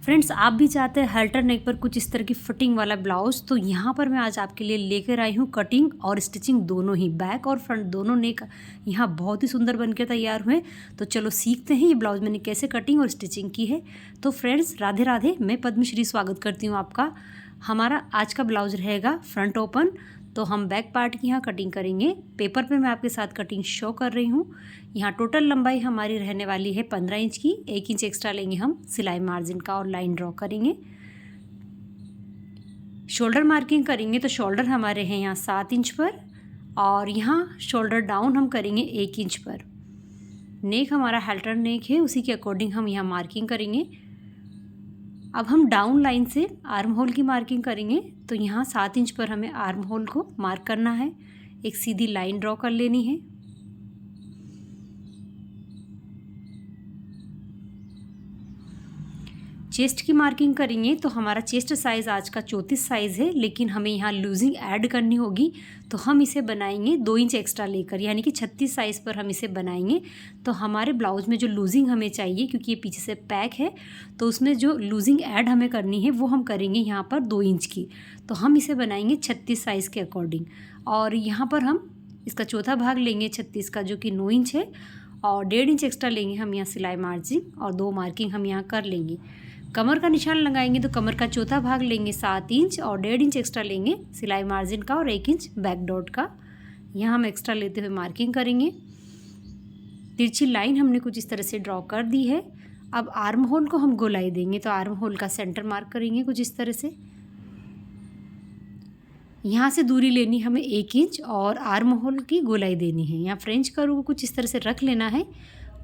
Friends, आप भी चाहते हैं हल्टर नेक पर कुछ इस तरह की फिटिंग वाला ब्लाउज, तो यहाँ पर मैं आज आपके लिए लेकर आई हूँ कटिंग और स्टिचिंग दोनों ही, बैक और फ्रंट दोनों नेक यहाँ बहुत ही सुंदर बनकर तैयार हुए। तो चलो सीखते हैं ये ब्लाउज मैंने कैसे कटिंग और स्टिचिंग की है। तो फ्रेंड्स, राधे राधे, मैं पद्मश्री स्वागत करती हूँ आपका। हमारा आज का ब्लाउज रहेगा फ्रंट ओपन, तो हम बैक पार्ट की यहाँ कटिंग करेंगे। पेपर पे मैं आपके साथ कटिंग शो कर रही हूँ। यहाँ टोटल लंबाई हमारी रहने वाली है 15 इंच की, 1 इंच एक्स्ट्रा लेंगे हम सिलाई मार्जिन का और लाइन ड्रॉ करेंगे। शोल्डर मार्किंग करेंगे तो शोल्डर हमारे हैं यहाँ 7 इंच पर और यहाँ शोल्डर डाउन हम करेंगे 1 इंच पर। नेक हमारा हेल्टर नेक है, उसी के अकॉर्डिंग हम यहाँ मार्किंग करेंगे। अब हम डाउन लाइन से आर्म होल की मार्किंग करेंगे, तो यहाँ 7 इंच पर हमें आर्म होल को मार्क करना है। एक सीधी लाइन ड्रॉ कर लेनी है। चेस्ट की मार्किंग करेंगे तो हमारा चेस्ट साइज़ आज का 34 साइज़ है, लेकिन हमें यहाँ लूजिंग ऐड करनी होगी, तो हम इसे बनाएंगे 2 इंच एक्स्ट्रा लेकर, यानी कि 36 साइज़ पर हम इसे बनाएंगे। तो हमारे ब्लाउज में जो लूजिंग हमें चाहिए, क्योंकि ये पीछे से पैक है, तो उसमें जो लूजिंग ऐड हमें करनी है वो हम करेंगे यहाँ पर 2 इंच की। तो हम इसे बनाएंगे 36 साइज़ के अकॉर्डिंग, और यहाँ पर हम इसका चौथा भाग लेंगे 36 का, जो कि 9 इंच है, और 1.5 इंच एक्स्ट्रा लेंगे हम यहाँ सिलाई मार्जिन, और 2 मार्किंग हम यहाँ कर लेंगे। कमर का निशान लगाएंगे तो कमर का चौथा भाग लेंगे 7 इंच और 1.5 इंच एक्स्ट्रा लेंगे सिलाई मार्जिन का और 1 इंच बैक डॉट का। यहाँ हम एक्स्ट्रा लेते हुए मार्किंग करेंगे। तिरछी लाइन हमने कुछ इस तरह से ड्रॉ कर दी है। अब आर्म होल को हम गोलाई देंगे, तो आर्म होल का सेंटर मार्क करेंगे कुछ इस तरह से। यहाँ से दूरी लेनी हमें 1 इंच और आर्म होल की गोलाई देनी है। यहाँ फ्रेंच कर्व को कुछ इस तरह से रख लेना है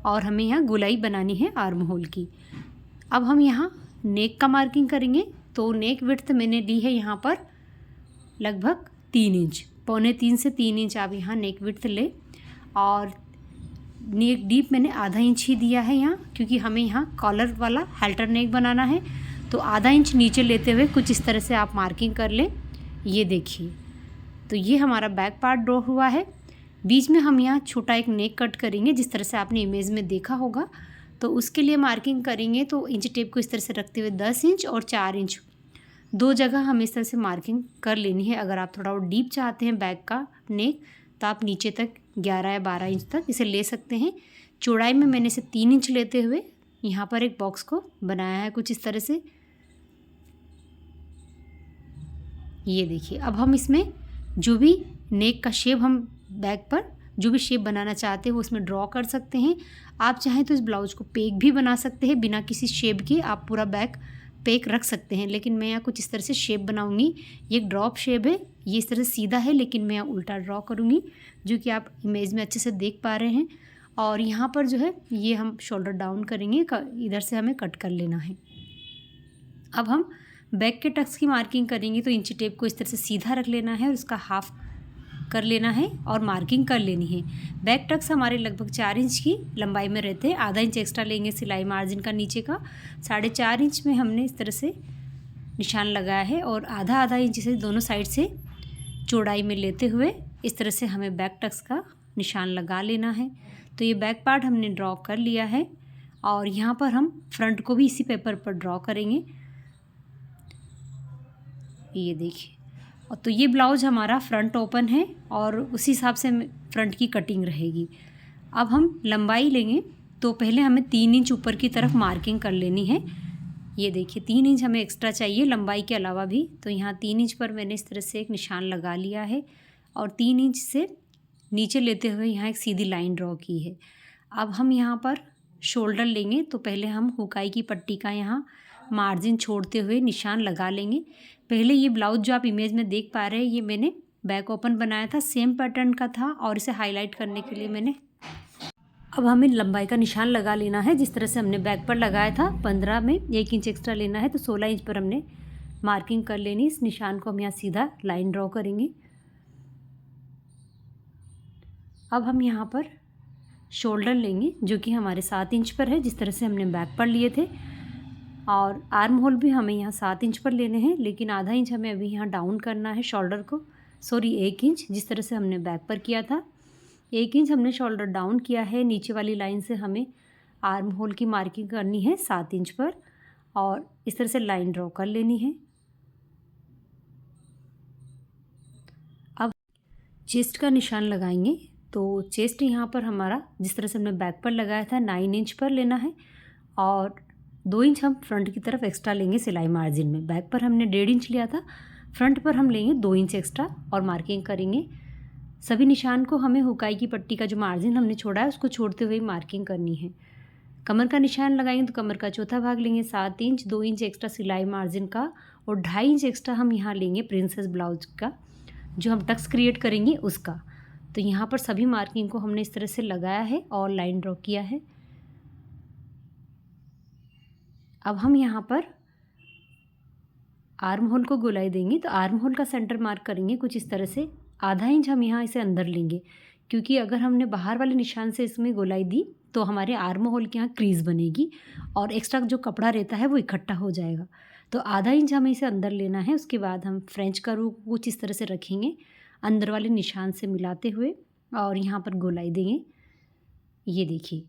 और हमें यहाँ गोलाई बनानी है आर्म होल की। अब हम यहाँ नेक का मार्किंग करेंगे, तो नेक विड्थ मैंने दी है यहाँ पर लगभग 3 इंच, पौने 3 से 3 इंच आप यहाँ नेक विड्थ ले, और नेक डीप मैंने आधा इंच ही दिया है यहाँ, क्योंकि हमें यहाँ कॉलर वाला हेल्टर नेक बनाना है। तो आधा इंच नीचे लेते हुए कुछ इस तरह से आप मार्किंग कर लें। ये देखिए, तो ये हमारा बैक पार्ट ड्रॉ हुआ है। बीच में हम यहाँ छोटा एक नेक कट करेंगे, जिस तरह से आपने इमेज में देखा होगा। तो उसके लिए मार्किंग करेंगे तो इंच टेप को इस तरह से रखते हुए 10 इंच और 4 इंच 2 जगह हम इस तरह से मार्किंग कर लेनी है। अगर आप थोड़ा और डीप चाहते हैं बैक का नेक, तो आप नीचे तक 11 या 12 इंच तक इसे ले सकते हैं। चौड़ाई में मैंने इसे 3 इंच लेते हुए यहाँ पर एक बॉक्स को बनाया है कुछ इस तरह से। ये देखिए, अब हम इसमें जो भी नेक का शेप हम बैक पर जो भी शेप बनाना चाहते हैं वो इसमें ड्रॉ कर सकते हैं। आप चाहें तो इस ब्लाउज को पेक भी बना सकते हैं, बिना किसी शेप के आप पूरा बैक पेक रख सकते हैं, लेकिन मैं यहाँ कुछ इस तरह से शेप बनाऊंगी। ये एक ड्रॉप शेप है, ये इस तरह से सीधा है, लेकिन मैं यहाँ उल्टा ड्रॉ करूँगी, जो कि आप इमेज में अच्छे से देख पा रहे हैं। और यहाँ पर जो है ये हम शोल्डर डाउन करेंगे, इधर से हमें कट कर लेना है। अब हम बैक के टक्स की मार्किंग करेंगे, तो इंची टेप को इस तरह से सीधा रख लेना है और उसका हाफ कर लेना है और मार्किंग कर लेनी है। बैक टक्स हमारे लगभग 4 इंच की लंबाई में रहते हैं। आधा इंच एक्स्ट्रा लेंगे सिलाई मार्जिन का नीचे का, 4.5 इंच में हमने इस तरह से निशान लगाया है, और आधा इंच से दोनों साइड से चौड़ाई में लेते हुए इस तरह से हमें बैक टक्स का निशान लगा लेना है। तो ये बैक पार्ट हमने ड्रॉ कर लिया है, और यहाँ पर हम फ्रंट को भी इसी पेपर पर ड्रॉ करेंगे। ये देखिए, तो ये ब्लाउज हमारा फ्रंट ओपन है और उसी हिसाब से फ्रंट की कटिंग रहेगी। अब हम लंबाई लेंगे, तो पहले हमें 3 इंच ऊपर की तरफ मार्किंग कर लेनी है। ये देखिए, 3 इंच हमें एक्स्ट्रा चाहिए लंबाई के अलावा भी, तो यहाँ 3 इंच पर मैंने इस तरह से एक निशान लगा लिया है और 3 इंच से नीचे लेते हुए यहाँ एक सीधी लाइन ड्रॉ की है। अब हम यहाँ पर शोल्डर लेंगे, तो पहले हम हुकाई की पट्टी का यहाँ मार्जिन छोड़ते हुए निशान लगा लेंगे। पहले ये ब्लाउज जो आप इमेज में देख पा रहे हैं, ये मैंने बैक ओपन बनाया था, सेम पैटर्न का था, और इसे हाईलाइट करने के लिए मैंने अब हमें लंबाई का निशान लगा लेना है, जिस तरह से हमने बैक पर लगाया था। 15 में 1 इंच एक्स्ट्रा लेना है, तो 16 इंच पर हमने मार्किंग कर लेनी। इस निशान को हम यहाँ सीधा लाइन ड्रॉ करेंगे। अब हम यहाँ पर शोल्डर लेंगे, जो कि हमारे 7 इंच पर है, जिस तरह से हमने बैक पर लिए थे, और आर्म होल भी हमें यहाँ 7 इंच पर लेने हैं, लेकिन आधा इंच हमें अभी यहाँ डाउन करना है शोल्डर को, 1 इंच, जिस तरह से हमने बैक पर किया था। 1 इंच हमने शोल्डर डाउन किया है। नीचे वाली लाइन से हमें आर्म होल की मार्किंग करनी है 7 इंच पर, और इस तरह से लाइन ड्रॉ कर लेनी है। अब चेस्ट का निशान लगाएंगे। तो चेस्ट यहाँ पर हमारा जिस तरह से हमने बैक पर लगाया था 9 इंच पर लेना है और 2 इंच हम फ्रंट की तरफ एक्स्ट्रा लेंगे सिलाई मार्जिन में। बैक पर हमने 1.5 इंच लिया था, फ्रंट पर हम लेंगे 2 इंच एक्स्ट्रा और मार्किंग करेंगे। सभी निशान को हमें हुकाई की पट्टी का जो मार्जिन हमने छोड़ा है उसको छोड़ते हुए मार्किंग करनी है। कमर का निशान लगाएंगे तो कमर का चौथा भाग लेंगे 7 इंच, 2 इंच एक्स्ट्रा सिलाई मार्जिन का और 2.5 इंच एक्स्ट्रा हम यहाँ लेंगे प्रिंसेस ब्लाउज का, जो हम टक्स क्रिएट करेंगे उसका। तो यहाँ पर सभी मार्किंग को हमने इस तरह से लगाया है और लाइन ड्रॉ किया है। अब हम यहाँ पर आर्म होल को गोलाई देंगे। तो आर्म होल का सेंटर मार्क करेंगे कुछ इस तरह से, आधा इंच हम यहाँ इसे अंदर लेंगे, क्योंकि अगर हमने बाहर वाले निशान से इसमें गोलाई दी तो हमारे आर्म होल के यहाँ क्रीज बनेगी और एक्स्ट्रा जो कपड़ा रहता है वो इकट्ठा हो जाएगा। तो आधा इंच हमें इसे अंदर लेना है। उसके बाद हम फ्रेंच का रू कुछ इस तरह से रखेंगे अंदर वाले निशान से मिलाते हुए और यहाँ पर गोलाई देंगे। ये देखिए,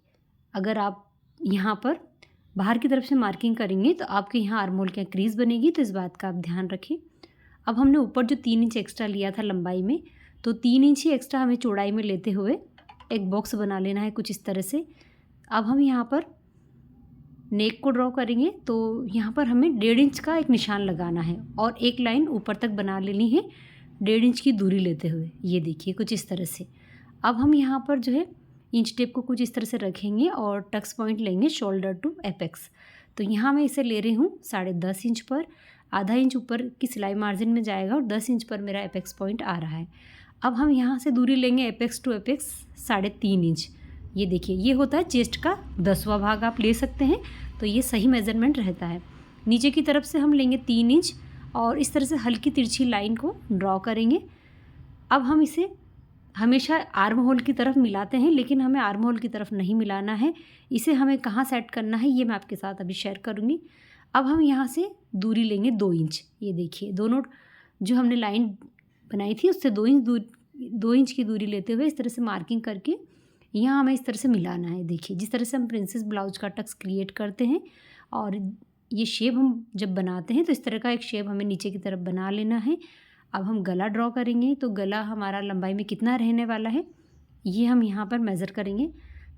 अगर आप यहाँ पर बाहर की तरफ से मार्किंग करेंगे तो आपके यहाँ आर्म होल के यहाँ क्रीज बनेगी, तो इस बात का आप ध्यान रखें। अब हमने ऊपर जो 3 इंच एक्स्ट्रा लिया था लंबाई में, तो 3 इंच ही एक्स्ट्रा हमें चौड़ाई में लेते हुए एक बॉक्स बना लेना है कुछ इस तरह से। अब हम यहाँ पर नेक को ड्रॉ करेंगे। तो यहाँ पर हमें 1.5 इंच का एक निशान लगाना है और एक लाइन ऊपर तक बना लेनी है 1.5 इंच की दूरी लेते हुए। ये देखिए कुछ इस तरह से। अब हम यहाँ पर जो है इंच टेप को कुछ इस तरह से रखेंगे और टक्स पॉइंट लेंगे शोल्डर टू एपेक्स। तो यहाँ मैं इसे ले रही हूँ 10.5 इंच पर, आधा इंच ऊपर की सिलाई मार्जिन में जाएगा और 10 इंच पर मेरा एपेक्स पॉइंट आ रहा है। अब हम यहाँ से दूरी लेंगे एपेक्स टू एपेक्स 3.5 इंच। ये देखिए, ये होता है चेस्ट का 10वां भाग आप ले सकते हैं, तो ये सही मेज़रमेंट रहता है। नीचे की तरफ से हम लेंगे 3 इंच और इस तरह से हल्की तिरछी लाइन को ड्रॉ करेंगे। अब हम इसे हमेशा आर्म होल की तरफ मिलाते हैं, लेकिन हमें आर्म होल की तरफ नहीं मिलाना है। इसे हमें कहाँ सेट करना है ये मैं आपके साथ अभी शेयर करूँगी। अब हम यहाँ से दूरी लेंगे 2 इंच। ये देखिए, दोनों जो हमने लाइन बनाई थी उससे 2 इंच की दूरी लेते हुए इस तरह से मार्किंग करके यहाँ हमें इस तरह से मिलाना है। देखिए, जिस तरह से हम प्रिंसेस ब्लाउज का टक्स क्रिएट करते हैं और ये शेप हम जब बनाते हैं तो इस तरह का एक शेप हमें नीचे की तरफ बना लेना है। अब हम गला ड्रॉ करेंगे। तो गला हमारा लंबाई में कितना रहने वाला है ये हम यहाँ पर मेज़र करेंगे।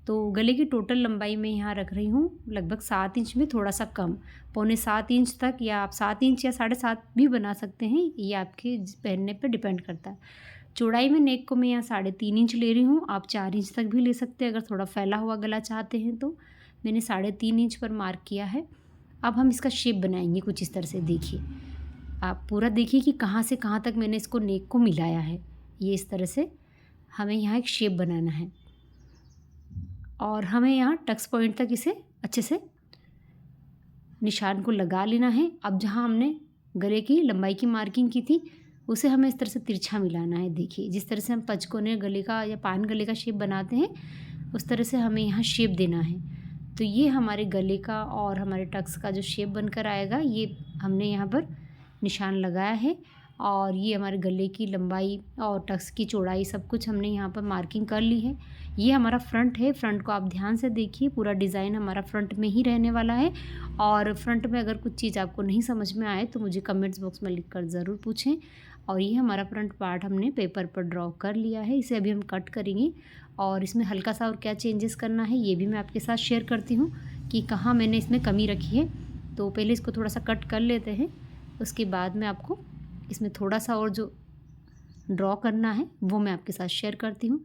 तो गले की टोटल लंबाई में यहाँ रख रही हूँ लगभग 7 इंच में थोड़ा सा कम, 6.25 इंच तक, या आप 7 इंच या 7.5 भी बना सकते हैं, ये आपके पहनने पर डिपेंड करता है। चौड़ाई में नेक को मैं यहाँ 3.5 इंच ले रही हूँ, आप 4 इंच तक भी ले सकते हैं अगर थोड़ा फैला हुआ गला चाहते हैं। तो मैंने 3.5 इंच पर मार्क किया है। अब हम इसका शेप बनाएंगे कुछ इस तरह से। देखिए, आप पूरा देखिए कि कहाँ से कहाँ तक मैंने इसको नेक को मिलाया है। ये इस तरह से हमें यहाँ एक शेप बनाना है और हमें यहाँ टक्स पॉइंट तक इसे अच्छे से निशान को लगा लेना है। अब जहाँ हमने गले की लंबाई की मार्किंग की थी उसे हमें इस तरह से तिरछा मिलाना है। देखिए, जिस तरह से हम पचकोने गले का या पान गले का शेप बनाते हैं उस तरह से हमें यहाँ शेप देना है। तो ये हमारे गले का और हमारे टक्स का जो शेप बनकर आएगा, ये हमने यहाँ पर निशान लगाया है और ये हमारे गले की लंबाई और टक्स की चौड़ाई सब कुछ हमने यहाँ पर मार्किंग कर ली है। ये हमारा फ्रंट है। फ्रंट को आप ध्यान से देखिए, पूरा डिज़ाइन हमारा फ्रंट में ही रहने वाला है। और फ्रंट में अगर कुछ चीज़ आपको नहीं समझ में आए तो मुझे कमेंट्स बॉक्स में लिख कर ज़रूर पूछें। और ये हमारा फ्रंट पार्ट हमने पेपर पर ड्रॉ कर लिया है। इसे अभी हम कट करेंगे और इसमें हल्का सा और क्या चेंजेस करना है ये भी मैं आपके साथ शेयर करती हूँ कि कहाँ मैंने इसमें कमी रखी है। तो पहले इसको थोड़ा सा कट कर लेते हैं, उसके बाद में आपको इसमें थोड़ा सा और जो ड्रॉ करना है वो मैं आपके साथ शेयर करती हूँ।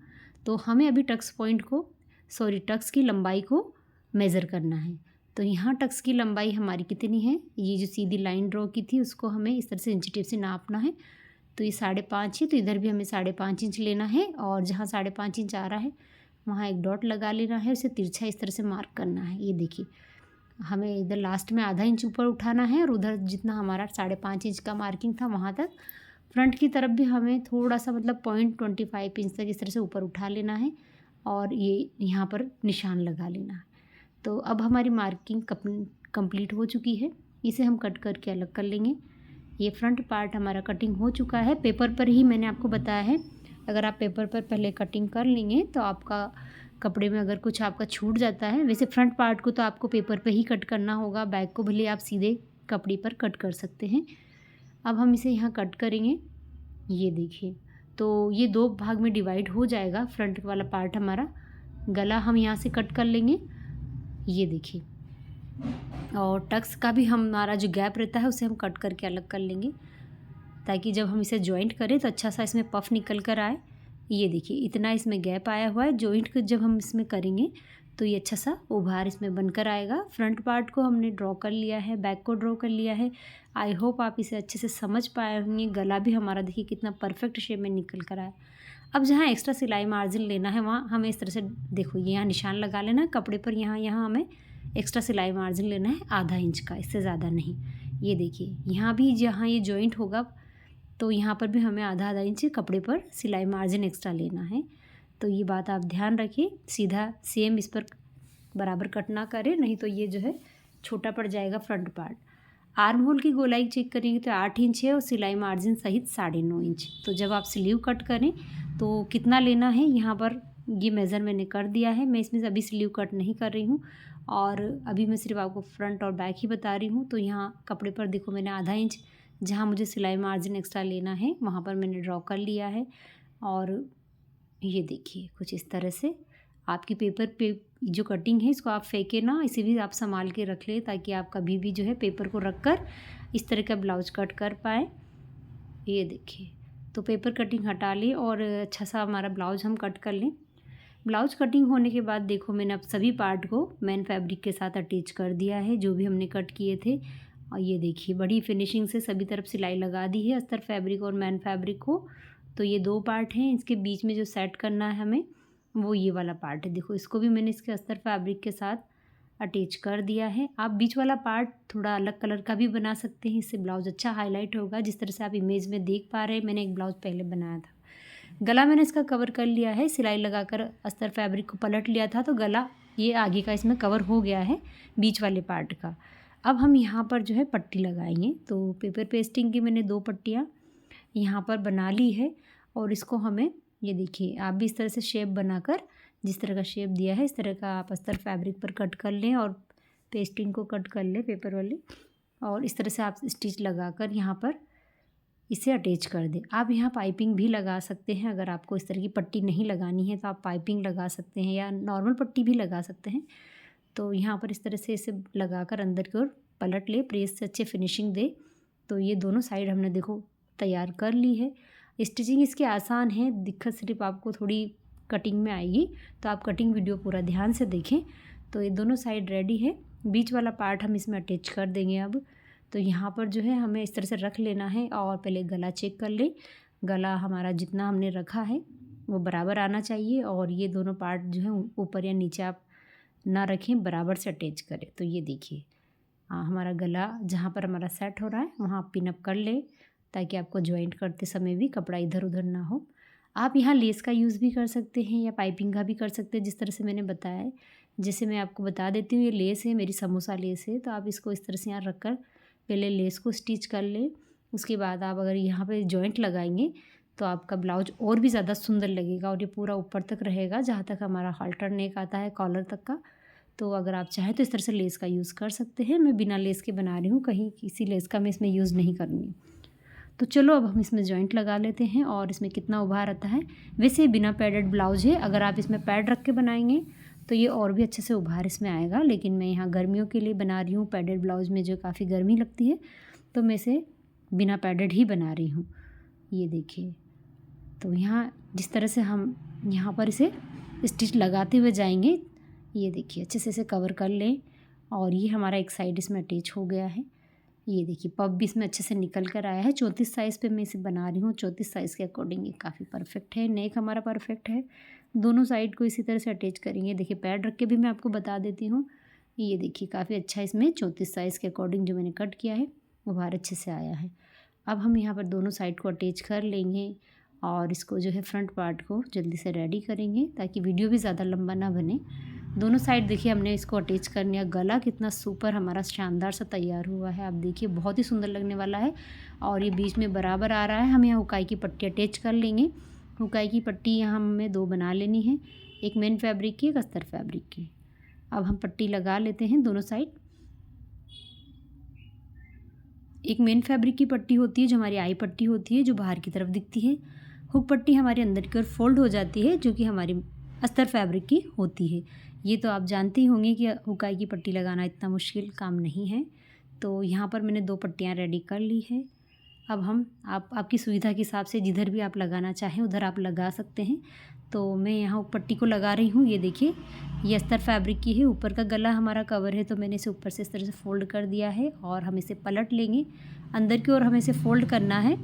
तो हमें अभी टक्स की लंबाई को मेज़र करना है। तो यहाँ टक्स की लंबाई हमारी कितनी है, ये जो सीधी लाइन ड्रॉ की थी उसको हमें इस तरह से इंची टेप से नापना है। तो ये 5.5 है, तो इधर भी हमें 5.5 इंच लेना है और जहाँ 5.5 इंच आ रहा है वहाँ एक डॉट लगा लेना है, उसे तिरछा इस तरह से मार्क करना है। ये देखिए, हमें इधर लास्ट में आधा इंच ऊपर उठाना है और उधर जितना हमारा 5.5 इंच का मार्किंग था वहाँ तक। फ्रंट की तरफ भी हमें थोड़ा सा मतलब 0.25 इंच तक इस तरह से ऊपर उठा लेना है और ये यहाँ पर निशान लगा लेना है। तो अब हमारी मार्किंग कंप्लीट हो चुकी है। इसे हम कट करके अलग कर लेंगे। ये फ्रंट पार्ट हमारा कटिंग हो चुका है। पेपर पर ही मैंने आपको बताया है, अगर आप पेपर पर पहले कटिंग कर लेंगे तो आपका कपड़े में अगर कुछ आपका छूट जाता है। वैसे फ्रंट पार्ट को तो आपको पेपर पे ही कट करना होगा, बैक को भले आप सीधे कपड़े पर कट कर सकते हैं। अब हम इसे यहाँ कट करेंगे। ये देखिए, तो ये 2 भाग में डिवाइड हो जाएगा फ्रंट वाला पार्ट हमारा। गला हम यहाँ से कट कर लेंगे, ये देखिए। और टक्स का भी हमारा जो गैप रहता है उसे हम कट करके अलग कर लेंगे, ताकि जब हम इसे जॉइंट करें तो अच्छा सा इसमें पफ निकल कर आए। ये देखिए, इतना इसमें गैप आया हुआ है। जॉइंट जब हम इसमें करेंगे तो ये अच्छा सा उभार इसमें बनकर आएगा। फ्रंट पार्ट को हमने ड्रॉ कर लिया है, बैक को ड्रॉ कर लिया है। आई होप आप इसे अच्छे से समझ पाए होंगे। गला भी हमारा देखिए कितना परफेक्ट शेप में निकल कर आया। अब जहाँ एक्स्ट्रा सिलाई मार्जिन लेना है वहाँ हमें इस तरह से देखो, ये यहाँ निशान लगा लेना है कपड़े पर। यहाँ हमें एक्स्ट्रा सिलाई मार्जिन लेना है आधा इंच का, इससे ज़्यादा नहीं। ये देखिए, यहाँ भी जहाँ ये जॉइंट होगा तो यहाँ पर भी हमें आधा इंच कपड़े पर सिलाई मार्जिन एक्स्ट्रा लेना है। तो ये बात आप ध्यान रखिए, सीधा सेम इस पर बराबर कट ना करें, नहीं तो ये जो है छोटा पड़ जाएगा फ्रंट पार्ट। आर्म होल की गोलाई चेक करेंगे तो 8 इंच है और सिलाई मार्जिन सहित 9.5 इंच। तो जब आप स्लीव कट करें तो कितना लेना है यहाँ पर ये मेज़र मैंने कर दिया है। मैं इसमें अभी स्लीव कट नहीं कर रही हूँ और अभी मैं सिर्फ आपको फ्रंट और बैक ही बता रही हूँ। तो यहाँ कपड़े पर देखो, मैंने आधा इंच जहाँ मुझे सिलाई मार्जिन एक्स्ट्रा लेना है वहाँ पर मैंने ड्रॉ कर लिया है। और ये देखिए, कुछ इस तरह से आपकी पेपर पे जो कटिंग है इसको आप फेंके ना, इसे भी आप संभाल के रख लें, ताकि आप कभी भी जो है पेपर को रख कर इस तरह का ब्लाउज कट कर पाएँ। ये देखिए, तो पेपर कटिंग हटा लें और अच्छा सा हमारा ब्लाउज हम कट कर लें। ब्लाउज कटिंग होने के बाद देखो, मैंने अब सभी पार्ट को मैन फैब्रिक के साथ अटैच कर दिया है जो भी हमने कट किए थे। और ये देखिए, बड़ी फिनिशिंग से सभी तरफ सिलाई लगा दी है अस्तर फैब्रिक और मैन फैब्रिक को। तो ये 2 पार्ट हैं, इसके बीच में जो सेट करना है हमें वो ये वाला पार्ट है। देखो, इसको भी मैंने इसके अस्तर फैब्रिक के साथ अटैच कर दिया है। आप बीच वाला पार्ट थोड़ा अलग कलर का भी बना सकते हैं, इससे ब्लाउज अच्छा हाईलाइट होगा। जिस तरह से आप इमेज में देख पा रहे हैं, मैंने एक ब्लाउज पहले बनाया था। गला मैंने इसका कवर कर लिया है, सिलाई लगाकर अस्तर फैब्रिक को पलट लिया था, तो गला ये आगे का इसमें कवर हो गया है बीच वाले पार्ट का। अब हम यहाँ पर जो है पट्टी लगाएंगे। तो पेपर पेस्टिंग की मैंने 2 पट्टियाँ यहाँ पर बना ली है और इसको हमें, ये देखिए, आप भी इस तरह से शेप बनाकर जिस तरह का शेप दिया है इस तरह का आप अस्तर फैब्रिक पर कट कर लें और पेस्टिंग को कट कर लें पेपर वाले, और इस तरह से आप स्टिच लगाकर यहाँ पर इसे अटैच कर दें। आप यहाँ पाइपिंग भी लगा सकते हैं। अगर आपको इस तरह की पट्टी नहीं लगानी है तो आप पाइपिंग लगा सकते हैं या नॉर्मल पट्टी भी लगा सकते हैं। तो यहाँ पर इस तरह से इसे लगाकर अंदर की ओर पलट ले, प्रेस से अच्छे फिनिशिंग दे। तो ये दोनों साइड हमने देखो तैयार कर ली है। स्टिचिंग इसकी आसान है, दिक्कत सिर्फ आपको थोड़ी कटिंग में आएगी, तो आप कटिंग वीडियो पूरा ध्यान से देखें। तो ये दोनों साइड रेडी है। बीच वाला पार्ट हम इसमें अटैच कर देंगे अब। तो यहाँ पर जो है हमें इस तरह से रख लेना है और पहले गला चेक कर लें। गला हमारा जितना हमने रखा है वो बराबर आना चाहिए और ये दोनों पार्ट जो है ऊपर या नीचे आप ना रखें, बराबर से अटैच करें। तो ये देखिए, हमारा गला जहाँ पर हमारा सेट हो रहा है वहाँ पिन अप कर लें, ताकि आपको ज्वाइंट करते समय भी कपड़ा इधर उधर ना हो। आप यहाँ लेस का यूज़ भी कर सकते हैं या पाइपिंग का भी कर सकते हैं, जिस तरह से मैंने बताया है। जैसे मैं आपको बता देती हूँ, ये लेस है, मेरी समोसा लेस है। तो आप इसको इस तरह से यहाँ रख कर पहले लेस को स्टिच कर लें। उसके बाद आप अगर यहाँ पे जॉइंट लगाएंगे तो आपका ब्लाउज और भी ज़्यादा सुंदर लगेगा और ये पूरा ऊपर तक रहेगा, जहाँ तक हमारा हाल्टर नेक आता है कॉलर तक का। तो अगर आप चाहें तो इस तरह से लेस का यूज़ कर सकते हैं। मैं बिना लेस के बना रही हूँ, कहीं किसी लेस का मैं इसमें यूज़ नहीं करूँगी। तो चलो अब हम इसमें जॉइंट लगा लेते हैं और इसमें कितना उभार आता है। वैसे बिना पैडेड ब्लाउज है, अगर आप इसमें पैड रख के बनाएंगे तो ये और भी अच्छे से उभार इसमें आएगा। लेकिन मैं यहाँ गर्मियों के लिए बना रही हूँ, पैडेड ब्लाउज में जो काफ़ी गर्मी लगती है, तो मैं इसे बिना पैडेड ही बना रही हूँ। ये देखिए, तो यहाँ जिस तरह से हम यहाँ पर इसे स्टिच लगाते हुए जाएंगे, ये देखिए अच्छे से इसे कवर कर लें। और ये हमारा एक साइड इसमें अटैच हो गया है। ये देखिए, पफ भी इसमें अच्छे से निकल कर आया है। 34 साइज़ पे मैं इसे बना रही हूँ। 34 साइज़ के अकॉर्डिंग ये काफ़ी परफेक्ट है। नेक हमारा परफेक्ट है। दोनों साइड को इसी तरह से अटैच करेंगे। देखिए, पैड रख के भी मैं आपको बता देती हूँ। ये देखिए, काफ़ी अच्छा इसमें 34 साइज़ के अकॉर्डिंग जो मैंने कट किया है वो बाहर अच्छे से आया है। अब हम यहाँ पर दोनों साइड को अटैच कर लेंगे और इसको जो है फ्रंट पार्ट को जल्दी से रेडी करेंगे, ताकि वीडियो भी ज़्यादा लंबा ना बने। दोनों साइड देखिए हमने इसको अटैच कर लिया। गला कितना सुपर हमारा शानदार सा तैयार हुआ है, आप देखिए बहुत ही सुंदर लगने वाला है। और ये बीच में बराबर आ रहा है। हम यहाँ हुकाई की पट्टी अटैच कर लेंगे। हुकाई की पट्टी यहाँ हमें 2 बना लेनी है। एक मेन फैब्रिक की, एक अस्तर फैब्रिक की। अब हम पट्टी लगा लेते हैं दोनों साइड। एक मेन फैब्रिक की पट्टी होती है जो हमारी आई पट्टी होती है, जो बाहर की तरफ दिखती है। हुक पट्टी हमारे अंदर की ओर फोल्ड हो जाती है, जो कि हमारी अस्तर फैब्रिक की होती है। ये तो आप जानते ही होंगे कि हुकाई की पट्टी लगाना इतना मुश्किल काम नहीं है। तो यहाँ पर मैंने 2 पट्टियाँ रेडी कर ली है। अब हम आपकी सुविधा के हिसाब से जिधर भी आप लगाना चाहें उधर आप लगा सकते हैं। तो मैं यहाँ पट्टी को लगा रही हूँ। ये देखिए, ये अस्तर फैब्रिक की है, ऊपर का गला हमारा कवर है, तो मैंने इसे ऊपर से इस तरह से फ़ोल्ड कर दिया है और हम इसे पलट लेंगे। अंदर की ओर हमें इसे फ़ोल्ड करना है,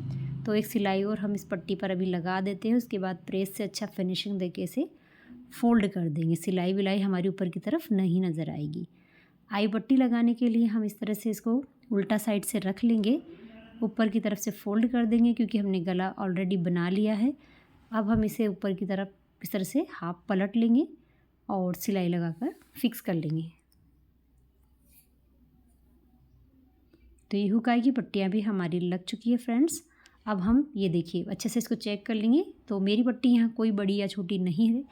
तो एक सिलाई और हम इस पट्टी पर अभी लगा देते हैं। उसके बाद प्रेस से अच्छा फिनिशिंग देके इसे फ़ोल्ड कर देंगे। सिलाई विलाई हमारी ऊपर की तरफ नहीं नज़र आएगी। आई पट्टी लगाने के लिए हम इस तरह से इसको उल्टा साइड से रख लेंगे, ऊपर की तरफ से फ़ोल्ड कर देंगे, क्योंकि हमने गला ऑलरेडी बना लिया है। अब हम इसे ऊपर की तरफ इस तरह से हाफ पलट लेंगे और सिलाई लगाकर फिक्स कर लेंगे। तो ये हुकाई की पट्टियाँ भी हमारी लग चुकी है फ्रेंड्स। अब हम ये देखिए अच्छे से इसको चेक कर लेंगे। तो मेरी पट्टी यहाँ कोई बड़ी या छोटी नहीं है।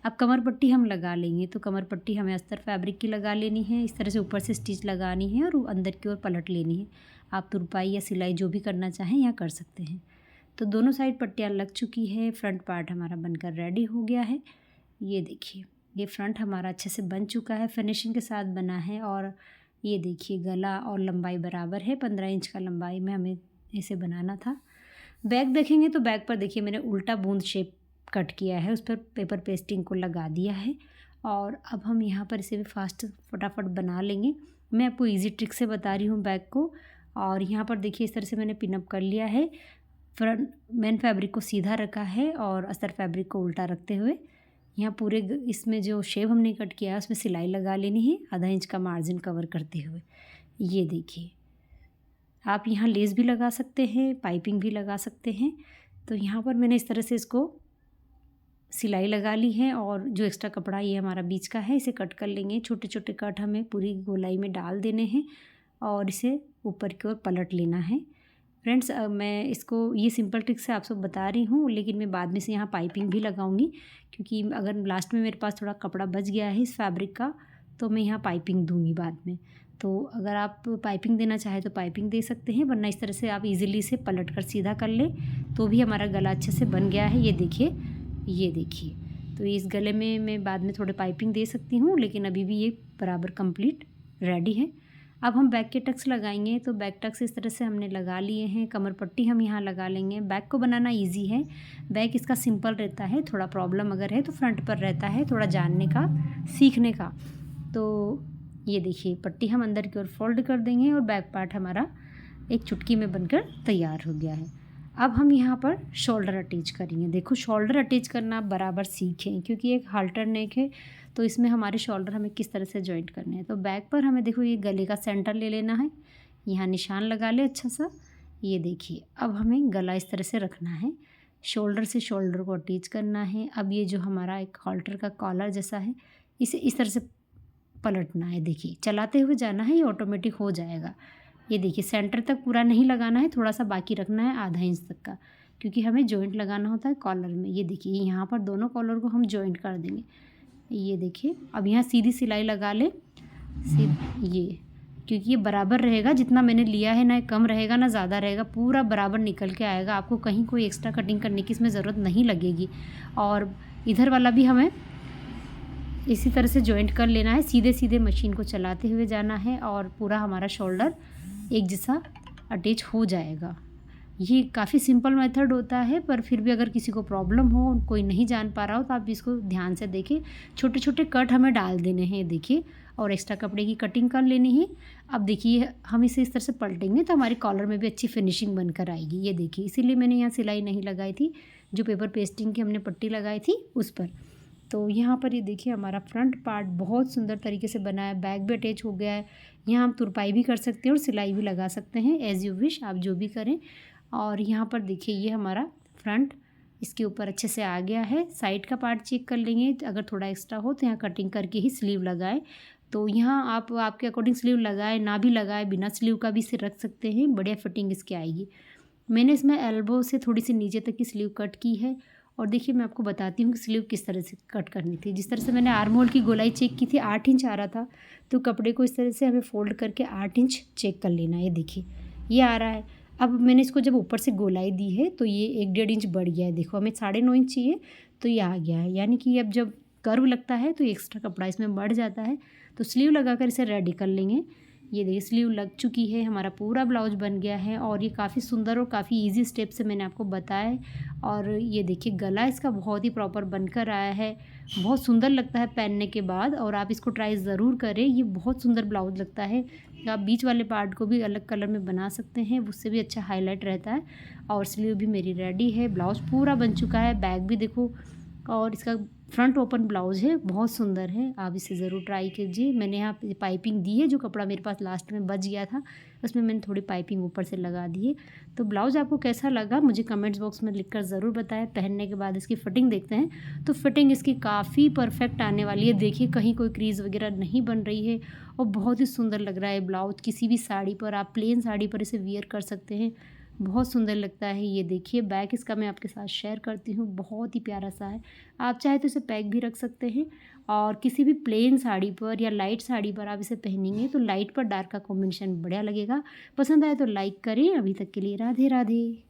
अब कमर पट्टी हम लगा लेंगे। तो कमर पट्टी हमें अस्तर फैब्रिक की लगा लेनी है, इस तरह से ऊपर से स्टिच लगानी है और अंदर की ओर पलट लेनी है। आप तुरपाई या सिलाई जो भी करना चाहें यहाँ कर सकते हैं। तो दोनों साइड पट्टियाँ लग चुकी है। फ्रंट पार्ट हमारा बनकर रेडी हो गया है। ये देखिए, ये फ्रंट हमारा अच्छे से बन चुका है, फिनिशिंग के साथ बना है। और ये देखिए गला और लंबाई बराबर है, 15 इंच का लंबाई में हमें इसे बनाना था। बैक देखेंगे तो बैक पर देखिए मैंने उल्टा बूंद शेप कट किया है, उस पर पेपर पेस्टिंग को लगा दिया है। और अब हम यहाँ पर इसे भी फास्ट फटाफट बना लेंगे। मैं आपको ईजी ट्रिक से बता रही हूँ बैक को। और यहाँ पर देखिए इस तरह से मैंने पिनअप कर लिया है। फ्रंट मेन फैब्रिक को सीधा रखा है और अस्तर फैब्रिक को उल्टा रखते हुए यहाँ पूरे इसमें जो शेप हमने कट किया है उसमें सिलाई लगा लेनी है, आधा इंच का मार्जिन कवर करते हुए। ये देखिए, आप यहाँ लेस भी लगा सकते हैं, पाइपिंग भी लगा सकते हैं। तो यहाँ पर मैंने इस तरह से इसको सिलाई लगा ली है और जो एक्स्ट्रा कपड़ा ये हमारा बीच का है इसे कट कर लेंगे। छोटे छोटे कट हमें पूरी गोलाई में डाल देने हैं और इसे ऊपर की ओर पलट लेना है। फ्रेंड्स, मैं इसको ये सिंपल ट्रिक से आप सब बता रही हूँ, लेकिन मैं बाद में से यहाँ पाइपिंग भी लगाऊंगी, क्योंकि अगर लास्ट में मेरे पास थोड़ा कपड़ा बच गया है इस फैब्रिक का तो मैं यहाँ पाइपिंग दूंगी बाद में। तो अगर आप पाइपिंग देना चाहें तो पाइपिंग दे सकते हैं, वरना इस तरह से आप इजीली से पलट कर सीधा कर लें तो भी हमारा गला अच्छे से बन गया है। ये देखिए, ये देखिए। तो इस गले में मैं बाद में थोड़े पाइपिंग दे सकती हूँ, लेकिन अभी भी ये बराबर कंप्लीट रेडी है। अब हम बैक के टक्स लगाएंगे। तो बैक टक्स इस तरह से हमने लगा लिए हैं। कमर पट्टी हम यहाँ लगा लेंगे। बैक को बनाना इजी है, बैक इसका सिंपल रहता है। थोड़ा प्रॉब्लम अगर है तो फ्रंट पर रहता है, थोड़ा जानने का, सीखने का। तो ये देखिए, पट्टी हम अंदर की ओर फोल्ड कर देंगे और बैक पार्ट हमारा एक चुटकी में बनकर तैयार हो गया है। अब हम यहाँ पर शोल्डर अटैच करेंगे। देखो, शोल्डर अटैच करना आप बराबर सीखें, क्योंकि एक हाल्टर नेक है तो इसमें हमारे शोल्डर हमें किस तरह से जॉइंट करने हैं। तो बैक पर हमें देखो ये गले का सेंटर ले लेना है, यहाँ निशान लगा ले अच्छा सा। ये देखिए, अब हमें गला इस तरह से रखना है, शोल्डर से शोल्डर को अटैच करना है। अब ये जो हमारा एक हाल्टर का कॉलर जैसा है इसे इस तरह से पलटना है। देखिए, चलाते हुए जाना है, ये ऑटोमेटिक हो जाएगा। ये देखिए, सेंटर तक पूरा नहीं लगाना है, थोड़ा सा बाकी रखना है, आधा इंच तक का, क्योंकि हमें जॉइंट लगाना होता है कॉलर में। ये देखिए, यहाँ पर दोनों कॉलर को हम जॉइंट कर देंगे। ये देखिए, अब यहाँ सीधी सिलाई लगा ले, ये, क्योंकि ये बराबर रहेगा। जितना मैंने लिया है ना कम रहेगा ना ज़्यादा रहेगा, पूरा बराबर निकल के आएगा। आपको कहीं कोई एक्स्ट्रा कटिंग करने की इसमें ज़रूरत नहीं लगेगी। और इधर वाला भी हमें इसी तरह से जॉइंट कर लेना है। सीधे सीधे मशीन को चलाते हुए जाना है और पूरा हमारा शोल्डर एक जैसा अटैच हो जाएगा। ये काफ़ी सिंपल मेथड होता है, पर फिर भी अगर किसी को प्रॉब्लम हो, कोई नहीं जान पा रहा हो, तो आप इसको ध्यान से देखें। छोटे छोटे कट हमें डाल देने हैं, देखिए, और एक्स्ट्रा कपड़े की कटिंग कर लेनी है। अब देखिए, हम इसे इस तरह से पलटेंगे तो हमारे कॉलर में भी अच्छी फिनिशिंग बनकर आएगी। ये देखिए, इसीलिए मैंने यहाँ सिलाई नहीं लगाई थी, जो पेपर पेस्टिंग की हमने पट्टी लगाई थी उस पर। तो यहाँ पर ये देखिए, हमारा फ्रंट पार्ट बहुत सुंदर तरीके से बना है, बैक भी अटैच हो गया है। यहाँ हम तुरपाई भी कर सकते हैं और सिलाई भी लगा सकते हैं, एज़ यू विश, आप जो भी करें। और यहाँ पर देखिए, ये हमारा फ्रंट इसके ऊपर अच्छे से आ गया है। साइड का पार्ट चेक कर लेंगे, अगर थोड़ा एक्स्ट्रा हो तो यहाँ कटिंग करके ही स्लीव लगाएं। तो यहाँ आप आपके अकॉर्डिंग स्लीव लगाए, ना भी लगाए, बिना स्लीव का भी इसे रख सकते हैं, बढ़िया फिटिंग इसकी आएगी। मैंने इसमें एल्बो से थोड़ी सी नीचे तक की स्लीव कट की है और देखिए मैं आपको बताती हूँ कि स्लीव किस तरह से कट करनी थी। जिस तरह से मैंने आर्म होल की गोलाई चेक की थी 8 इंच आ रहा था, तो कपड़े को इस तरह से हमें फ़ोल्ड करके 8 इंच चेक कर लेना है। ये देखिए ये आ रहा है। अब मैंने इसको जब ऊपर से गोलाई दी है तो ये 1-1.5 इंच बढ़ गया है। देखो हमें 9.5 इंच चाहिए तो ये आ गया है, यानी कि अब जब कर्व लगता है तो एक्स्ट्रा कपड़ा इसमें बढ़ जाता है। तो स्लीव लगाकर इसे रेडी कर लेंगे। ये देखिए स्लीव लग चुकी है, हमारा पूरा ब्लाउज बन गया है और ये काफ़ी सुंदर और काफ़ी इजी स्टेप से मैंने आपको बताया है। और ये देखिए गला इसका बहुत ही प्रॉपर बनकर आया है, बहुत सुंदर लगता है पहनने के बाद। और आप इसको ट्राई ज़रूर करें, ये बहुत सुंदर ब्लाउज लगता है। आप बीच वाले पार्ट को भी अलग कलर में बना सकते हैं, उससे भी अच्छा हाईलाइट रहता है। और स्लीव भी मेरी रेडी है, ब्लाउज पूरा बन चुका है। बैक भी देखो और इसका फ्रंट ओपन ब्लाउज है, बहुत सुंदर है। आप इसे ज़रूर ट्राई कीजिए। मैंने यहाँ पे पाइपिंग दी है, जो कपड़ा मेरे पास लास्ट में बच गया था उसमें मैंने थोड़ी पाइपिंग ऊपर से लगा दी है। तो ब्लाउज़ आपको कैसा लगा मुझे कमेंट्स बॉक्स में लिखकर ज़रूर बताएं। पहनने के बाद इसकी फ़िटिंग देखते हैं, तो फ़िटिंग इसकी काफ़ी परफेक्ट आने वाली है। देखिए कहीं कोई क्रीज़ वगैरह नहीं बन रही है और बहुत ही सुंदर लग रहा है ब्लाउज। किसी भी साड़ी पर, आप प्लेन साड़ी पर इसे वियर कर सकते हैं, बहुत सुंदर लगता है। ये देखिए बैक इसका मैं आपके साथ शेयर करती हूँ, बहुत ही प्यारा सा है। आप चाहे तो इसे पैक भी रख सकते हैं और किसी भी प्लेन साड़ी पर या लाइट साड़ी पर आप इसे पहनेंगे तो लाइट पर डार्क का कॉम्बिनेशन बढ़िया लगेगा। पसंद आए तो लाइक करें। अभी तक के लिए राधे राधे।